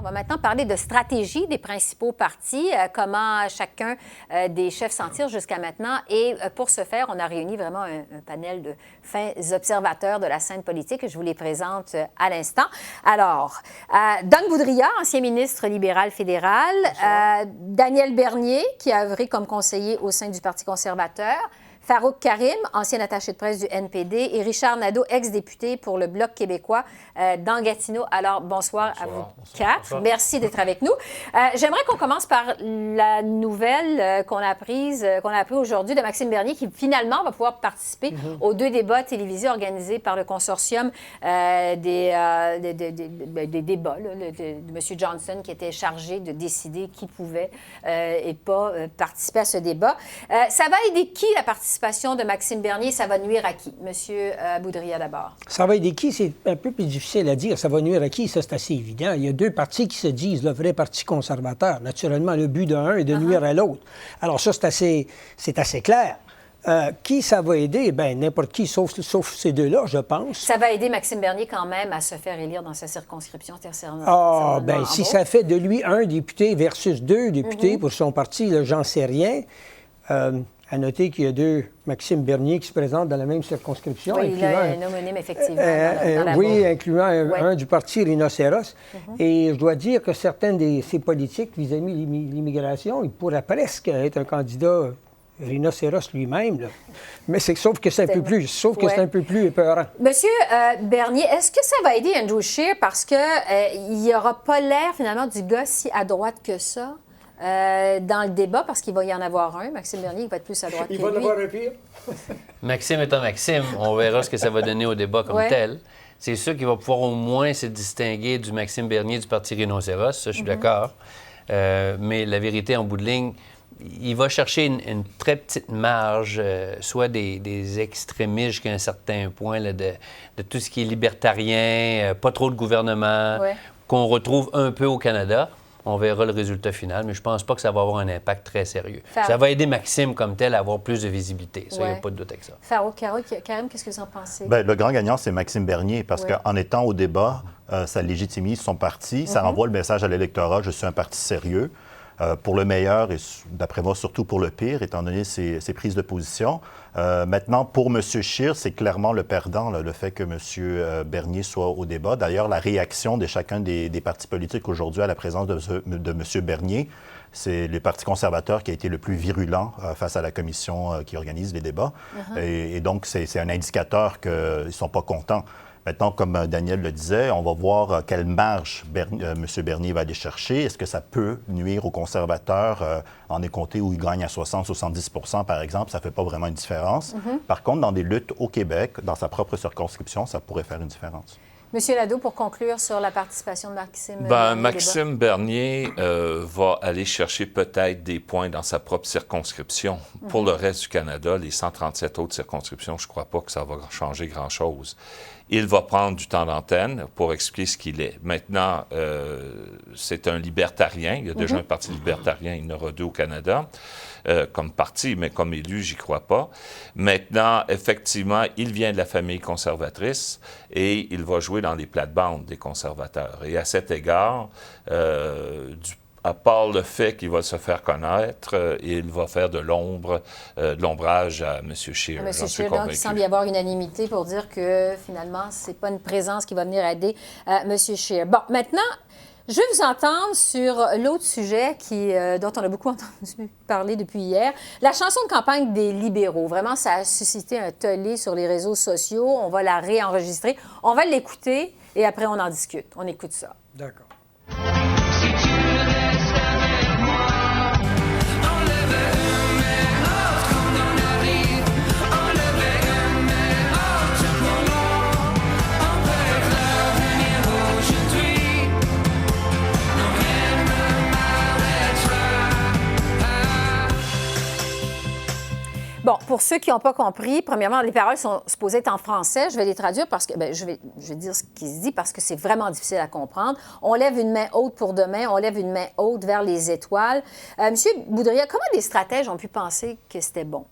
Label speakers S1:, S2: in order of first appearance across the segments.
S1: va maintenant parler de stratégie des principaux partis, comment chacun des chefs s'en tire jusqu'à maintenant. Et pour ce faire, on a réuni vraiment un panel de fins observateurs de la scène politique. Je vous les présente à l'instant. Alors, Don Boudria, ancien ministre libéral fédéral, Daniel Bernier, qui a œuvré comme conseiller au sein du Parti conservateur, Farouk Karim, ancien attaché de presse du NPD, et Richard Nadeau, ex-député pour le Bloc québécois dans Gatineau. Alors, bonsoir à vous quatre. Bonsoir. Merci d'être avec nous. J'aimerais qu'on commence par la nouvelle qu'on a appris aujourd'hui de Maxime Bernier, qui finalement va pouvoir participer aux 2 débats télévisés organisés par le consortium des débats de M. Johnson, qui était chargé de décider qui pouvait et pas participer à ce débat. Ça va aider qui, la participation de Maxime Bernier? Ça va nuire à qui? Monsieur Boudria, d'abord.
S2: Ça va aider qui? C'est un peu plus difficile à dire. Ça va nuire à qui? Ça, c'est assez évident. Il y a 2 partis qui se disent le vrai Parti conservateur. Naturellement, le but d'un est de nuire à l'autre. Alors ça, c'est assez clair. Qui ça va aider? Bien, n'importe qui, sauf ces 2-là, je pense.
S1: Ça va aider Maxime Bernier quand même à se faire élire dans sa circonscription
S2: bien, si ça fait de lui un député versus 2 députés pour son parti, là, j'en sais rien. À noter qu'il y a 2 Maxime Bernier qui se présentent dans la même circonscription.
S1: Oui, il y a un homonyme, effectivement.
S2: Incluant un du parti Rhinocéros. Et je dois dire que certaines de ces politiques vis-à-vis l'immigration, il pourrait presque être un candidat Rhinocéros lui-même. Là. Mais sauf que c'est un peu plus, c'est un peu plus épeurant.
S1: Monsieur Bernier, est-ce que ça va aider Andrew Scheer parce que il n'y aura pas l'air finalement du gars si à droite que ça? Dans le débat, parce qu'il va y en avoir un. Maxime Bernier, il va être plus à droite que lui.
S2: Il va en avoir un pire.
S3: Maxime étant Maxime, on verra ce que ça va donner au débat comme tel. C'est sûr qu'il va pouvoir au moins se distinguer du Maxime Bernier du Parti Rhinocéros, ça, je suis d'accord. Mais la vérité, en bout de ligne, il va chercher une très petite marge, soit des extrémistes jusqu'à un certain point là, de tout ce qui est libertarien, pas trop de gouvernement, qu'on retrouve un peu au Canada. On verra le résultat final, mais je ne pense pas que ça va avoir un impact très sérieux. Ça va aider Maxime comme tel à avoir plus de visibilité. Ça, il n'y a pas de doute avec ça.
S1: Farouk Karim, qu'est-ce que vous en pensez?
S4: Bien, le grand gagnant, c'est Maxime Bernier, parce qu'en étant au débat, ça légitimise son parti, ça renvoie le message à l'électorat, je suis un parti sérieux. Pour le meilleur et, d'après moi, surtout pour le pire, étant donné ses prises de position. Maintenant, pour M. Scheer, c'est clairement le perdant, là, le fait que M. Bernier soit au débat. D'ailleurs, la réaction de chacun des partis politiques aujourd'hui à la présence de M. Bernier, c'est le Parti conservateur qui a été le plus virulent face à la commission qui organise les débats. Et donc, c'est un indicateur qu'ils ne sont pas contents. Maintenant, comme Daniel le disait, on va voir quelle marge M. Bernier va aller chercher. Est-ce que ça peut nuire aux conservateurs en des comtés où il gagne à 60-70 % par exemple? Ça ne fait pas vraiment une différence. Par contre, dans des luttes au Québec, dans sa propre circonscription, ça pourrait faire une différence.
S1: Monsieur Nadeau, pour conclure sur la participation de Maxime Bernier.
S5: Maxime Bernier va aller chercher peut-être des points dans sa propre circonscription. Pour le reste du Canada, les 137 autres circonscriptions, je ne crois pas que ça va changer grand-chose. Il va prendre du temps d'antenne pour expliquer ce qu'il est. Maintenant, c'est un libertarien. Il y a déjà un parti libertarien. Il y en aura 2 au Canada comme parti, mais comme élu, j'y crois pas. Maintenant, effectivement, il vient de la famille conservatrice et il va jouer dans les plates-bandes des conservateurs. Et à cet égard, à part le fait qu'il va se faire connaître, il va faire de l'ombrage à M. Scheer.
S1: M. Scheer, donc il semble y avoir unanimité pour dire que finalement, ce n'est pas une présence qui va venir aider M. Scheer. Bon, maintenant, je vais vous entendre sur l'autre sujet dont on a beaucoup entendu parler depuis hier, la chanson de campagne des libéraux. Vraiment, ça a suscité un tollé sur les réseaux sociaux. On va la réenregistrer. On va l'écouter et après, on en discute. On écoute ça.
S2: D'accord.
S1: Bon, pour ceux qui n'ont pas compris, premièrement, les paroles sont supposées être en français. Je vais les traduire parce que, je vais dire ce qui se dit parce que c'est vraiment difficile à comprendre. On lève une main haute pour demain, on lève une main haute vers les étoiles. Monsieur Boudria, comment des stratèges ont pu penser que c'était bon?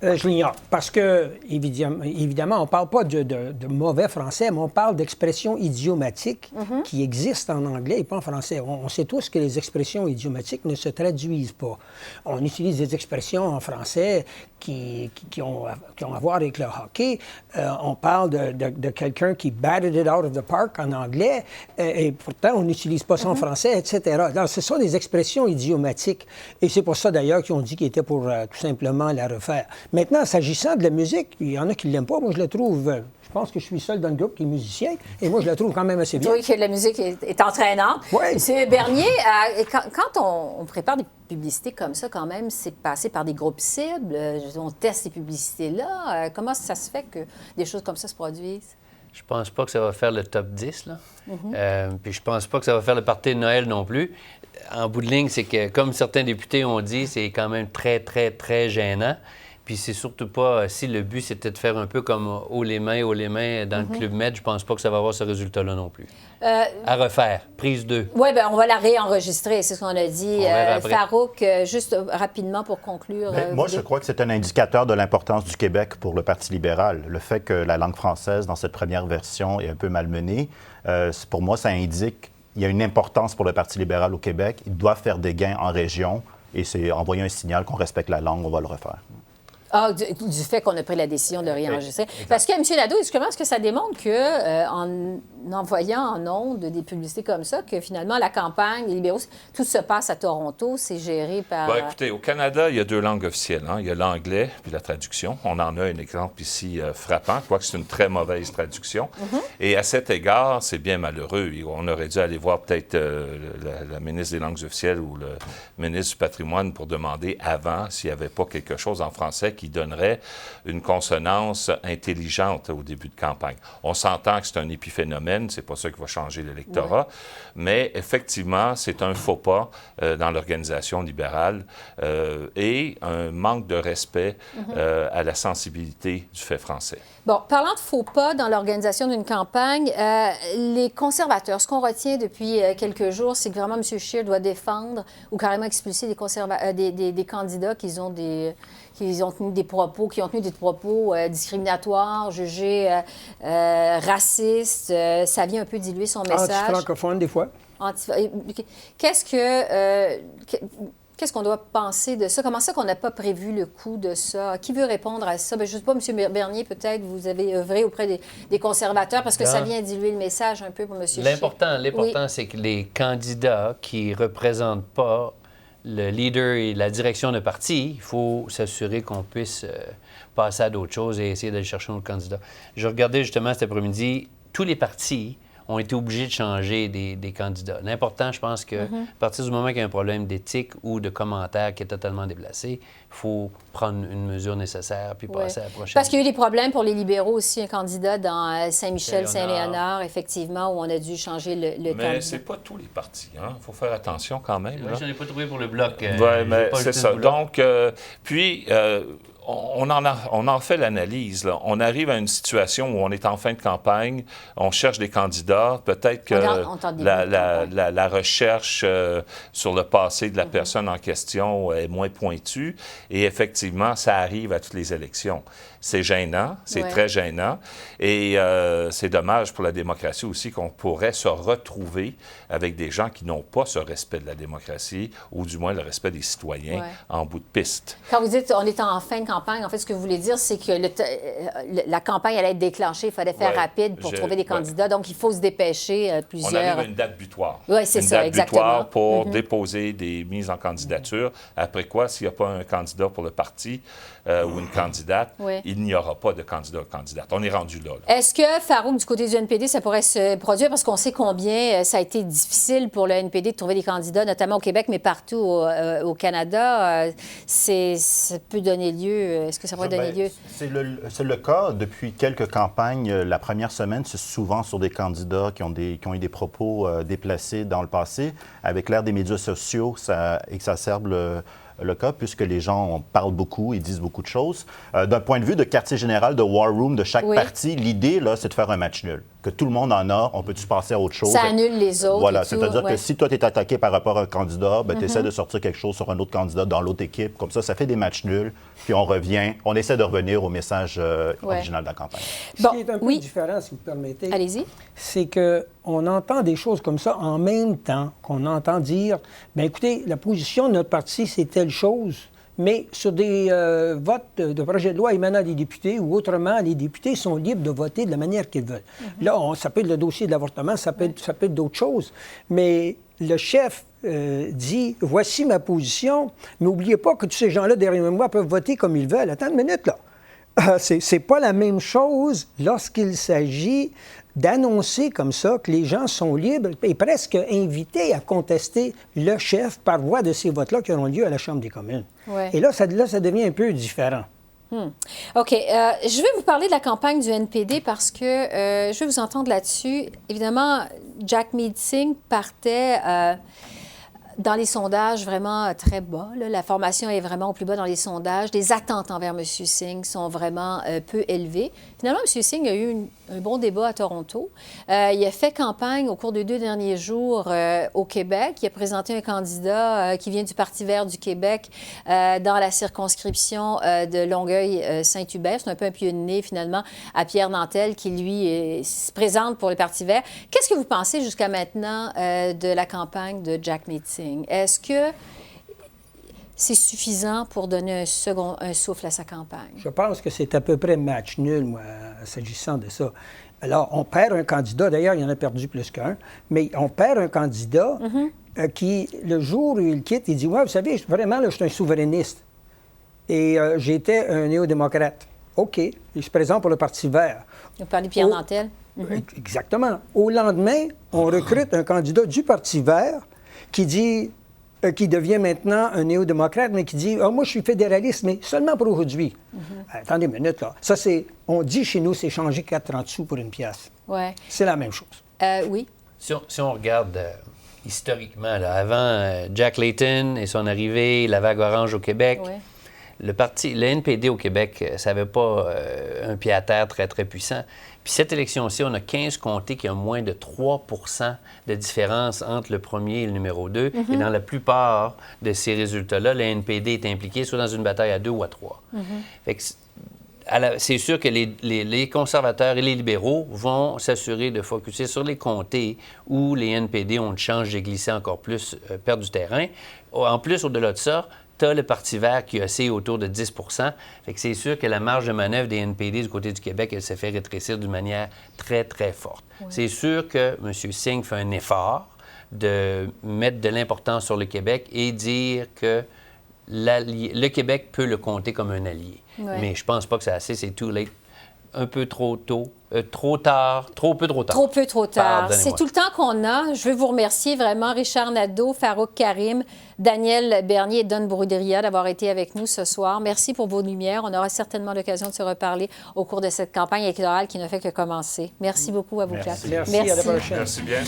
S2: Je l'ignore. Parce que, évidemment, on ne parle pas de mauvais français, mais on parle d'expressions idiomatiques qui existent en anglais et pas en français. On sait tous que les expressions idiomatiques ne se traduisent pas. On utilise des expressions en français qui ont à voir avec le hockey. On parle de quelqu'un qui batted it out of the park en anglais, et pourtant, on n'utilise pas ça en français, etc. Donc, ce sont des expressions idiomatiques. Et c'est pour ça, d'ailleurs, qu'ils ont dit qu'ils étaient pour tout simplement la refaire. Maintenant, s'agissant de la musique, il y en a qui ne l'aiment pas. Moi, je la trouve... je pense que je suis seul dans le groupe qui est musicien, et moi, je la trouve quand même assez bien.
S1: Oui, que la musique est entraînante.
S2: Oui.
S1: Monsieur Bernier, quand on prépare des publicités comme ça, quand même, c'est passé par des groupes cibles. On teste ces publicités-là. Comment ça se fait que des choses comme ça se produisent?
S3: Je pense pas que ça va faire le top 10, là. Puis je pense pas que ça va faire le party de Noël non plus. En bout de ligne, c'est que, comme certains députés ont dit, c'est quand même très, très, très gênant. Puis c'est surtout pas, si le but c'était de faire un peu comme haut les mains dans le Club Med, je pense pas que ça va avoir ce résultat-là non plus. À refaire, prise 2.
S1: Oui, bien, on va la réenregistrer, c'est ce qu'on a dit. Farouk, juste rapidement pour conclure.
S4: Moi, je crois que c'est un indicateur de l'importance du Québec pour le Parti libéral. Le fait que la langue française, dans cette première version, est un peu malmenée, pour moi, ça indique qu'il y a une importance pour le Parti libéral au Québec. Il doit faire des gains en région, et c'est envoyer un signal qu'on respecte la langue, on va le refaire.
S1: Ah, du fait qu'on a pris la décision de le réenregistrer. Parce que, M. Nadeau, comment est-ce que ça démontre qu'en envoyant en ondes des publicités comme ça, que finalement, la campagne, les libéraux, tout se passe à Toronto, c'est géré par...
S5: Bien, écoutez, au Canada, il y a 2 langues officielles. Il y a l'anglais puis la traduction. On en a un exemple ici frappant, quoique c'est une très mauvaise traduction. Et à cet égard, c'est bien malheureux. On aurait dû aller voir peut-être la ministre des langues officielles ou le ministre du patrimoine pour demander avant s'il n'y avait pas quelque chose en français qui donnerait une consonance intelligente au début de campagne. On s'entend que c'est un épiphénomène, c'est pas ça qui va changer l'électorat, mais effectivement, c'est un faux pas dans l'organisation libérale et un manque de respect à la sensibilité du fait français.
S1: Bon, parlant de faux pas dans l'organisation d'une campagne, les conservateurs, ce qu'on retient depuis quelques jours, c'est que vraiment M. Scheer doit défendre ou carrément expulser des candidats qui ont tenu des propos discriminatoires, jugés racistes. Ça vient un peu diluer son message.
S2: Anti-francophone, des fois.
S1: Qu'est-ce qu'on doit penser de ça? Comment ça qu'on n'a pas prévu le coup de ça? Qui veut répondre à ça? Bien, je ne sais pas, M. Bernier, peut-être, vous avez œuvré auprès des conservateurs parce que ça vient diluer le message un peu pour M. Scheer.
S3: L'important, c'est que les candidats qui ne représentent pas le leader et la direction de parti, il faut s'assurer qu'on puisse passer à d'autres choses et essayer d'aller chercher un autre candidat. Je regardais justement cet après-midi, tous les partis ont été obligés de changer des candidats. L'important, je pense que à partir du moment qu'il y a un problème d'éthique ou de commentaire qui est totalement déplacé, il faut prendre une mesure nécessaire puis passer à la prochaine.
S1: Parce qu'il y a eu des problèmes pour les libéraux aussi, un candidat dans Saint-Michel, Saint-Léonard, effectivement, où on a dû changer le candidat.
S5: Mais c'est pas tous les partis, hein? Il faut faire attention quand même.
S3: Moi, je n'en ai pas trouvé pour le Bloc.
S5: Oui, mais c'est ça. Donc, on en fait l'analyse. Là. On arrive à une situation où on est en fin de campagne, on cherche des candidats, peut-être que la recherche sur le passé de la personne en question est moins pointue, et effectivement, ça arrive à toutes les élections. C'est gênant, c'est très gênant, et c'est dommage pour la démocratie aussi qu'on pourrait se retrouver avec des gens qui n'ont pas ce respect de la démocratie, ou du moins le respect des citoyens en bout de piste.
S1: Quand vous dites on est en fin de campagne, en fait, ce que vous voulez dire, c'est que la campagne allait être déclenchée, il fallait faire rapide pour trouver des candidats, donc il faut se dépêcher plusieurs...
S5: On arrive à une date butoir.
S1: Oui, c'est ça, exactement.
S5: Une date butoir pour déposer des mises en candidature, après quoi, s'il n'y a pas un candidat pour le parti ou une candidate, il n'y aura pas de candidat ou candidate. On est rendu là.
S1: Est-ce que, Farouk, du côté du NPD, ça pourrait se produire? Parce qu'on sait combien ça a été difficile pour le NPD de trouver des candidats, notamment au Québec, mais partout au Canada. Ça peut donner lieu. Est-ce que ça pourrait donner lieu?
S4: C'est le cas. Depuis quelques campagnes, la première semaine, c'est souvent sur des candidats qui ont eu des propos déplacés dans le passé. Avec l'ère des médias sociaux, ça exacerbe le cas, puisque les gens parlent beaucoup et disent beaucoup de choses. D'un point de vue de quartier général, de war room de chaque parti, l'idée, là, c'est de faire un match nul. que tout le monde en a, on peut-tu passer à autre chose?
S1: Ça annule les autres.
S4: Voilà,
S1: et tout,
S4: c'est-à-dire
S1: ouais.
S4: que si toi, tu es attaqué par rapport à un candidat, tu essaies de sortir quelque chose sur un autre candidat dans l'autre équipe. Comme ça fait des matchs nuls, puis on essaie de revenir au message original de la campagne.
S1: Bon,
S2: Ce qui est un peu différent, si vous permettez,
S1: allez-y.
S2: c'est qu'on entend des choses comme ça en même temps qu'on entend dire, bien écoutez, la position de notre parti, c'est telle chose, mais sur des votes de projet de loi émanant des députés ou autrement, les députés sont libres de voter de la manière qu'ils veulent. Là, ça peut être le dossier de l'avortement, ça peut être d'autres choses, mais le chef dit « Voici ma position, mais n'oubliez pas que tous ces gens-là derrière moi peuvent voter comme ils veulent. » Attends une minute, là. C'est pas la même chose lorsqu'il s'agit d'annoncer comme ça que les gens sont libres et presque invités à contester le chef par voie de ces votes-là qui auront lieu à la Chambre des communes.
S1: Ouais.
S2: Et là, ça devient un peu différent.
S1: OK. Je vais vous parler de la campagne du NPD parce que je vais vous entendre là-dessus. Évidemment, Jagmeet Singh partait dans les sondages vraiment très bas. Là. La formation est vraiment au plus bas dans les sondages. Les attentes envers M. Singh sont vraiment peu élevées. Finalement, M. Singh a eu un bon débat à Toronto. Il a fait campagne au cours des 2 derniers jours au Québec. Il a présenté un candidat qui vient du Parti vert du Québec dans la circonscription de Longueuil-Saint-Hubert. C'est un peu un pied de nez, finalement, à Pierre Nantel, qui, lui, se présente pour le Parti vert. Qu'est-ce que vous pensez jusqu'à maintenant de la campagne de Jagmeet Singh? Est-ce que c'est suffisant pour donner un souffle à sa campagne?
S2: Je pense que c'est à peu près match nul, moi, s'agissant de ça. Alors, on perd un candidat, d'ailleurs, il en a perdu plus qu'un, mais on perd un candidat qui, le jour où il quitte, il dit « Ouais, vous savez, vraiment, là, je suis un souverainiste. Et j'étais un néo-démocrate. OK, il se présente pour le Parti vert. »
S1: Vous parlez de Pierre Nantel?
S2: Exactement. Au lendemain, on recrute un candidat du Parti vert qui dit, qui devient maintenant un néo-démocrate, mais qui dit « moi, je suis fédéraliste, mais seulement pour aujourd'hui. Attendez une minute, là. Ça, on dit chez nous, c'est changer 4,30 sous pour une pièce.
S1: Ouais.
S2: C'est la même chose.
S1: Oui.
S3: Si on regarde historiquement, là, avant Jack Layton et son arrivée, la vague orange au Québec, le NPD au Québec, ça n'avait pas un pied à terre très, très puissant. Puis cette élection-ci, on a 15 comtés qui ont moins de 3 de différence entre le premier et le numéro 2. Et dans la plupart de ces résultats-là, le NPD est impliqué soit dans une bataille à 2 ou à 3. Fait que c'est sûr que les conservateurs et les libéraux vont s'assurer de focusser sur les comtés où les NPD ont une chance de glisser encore plus, perdre du terrain. En plus, au-delà de ça, tu as le Parti vert qui oscille autour de 10 Fait que c'est sûr que la marge de manœuvre des NPD du côté du Québec, elle s'est fait rétrécir d'une manière très, très forte. C'est sûr que M. Singh fait un effort de mettre de l'importance sur le Québec et dire que le Québec peut le compter comme un allié. Mais je pense pas que c'est assez, c'est too late. Un peu trop tôt, trop tard, trop peu trop tard.
S1: Trop peu trop tard. C'est tout le temps qu'on a. Je veux vous remercier vraiment, Richard Nadeau, Farouk Karim, Daniel Bernier et Don Boudria d'avoir été avec nous ce soir. Merci pour vos lumières. On aura certainement l'occasion de se reparler au cours de cette campagne électorale qui ne fait que commencer. Merci beaucoup à vous quatre.
S2: Merci. À la prochaine.
S5: Merci bien.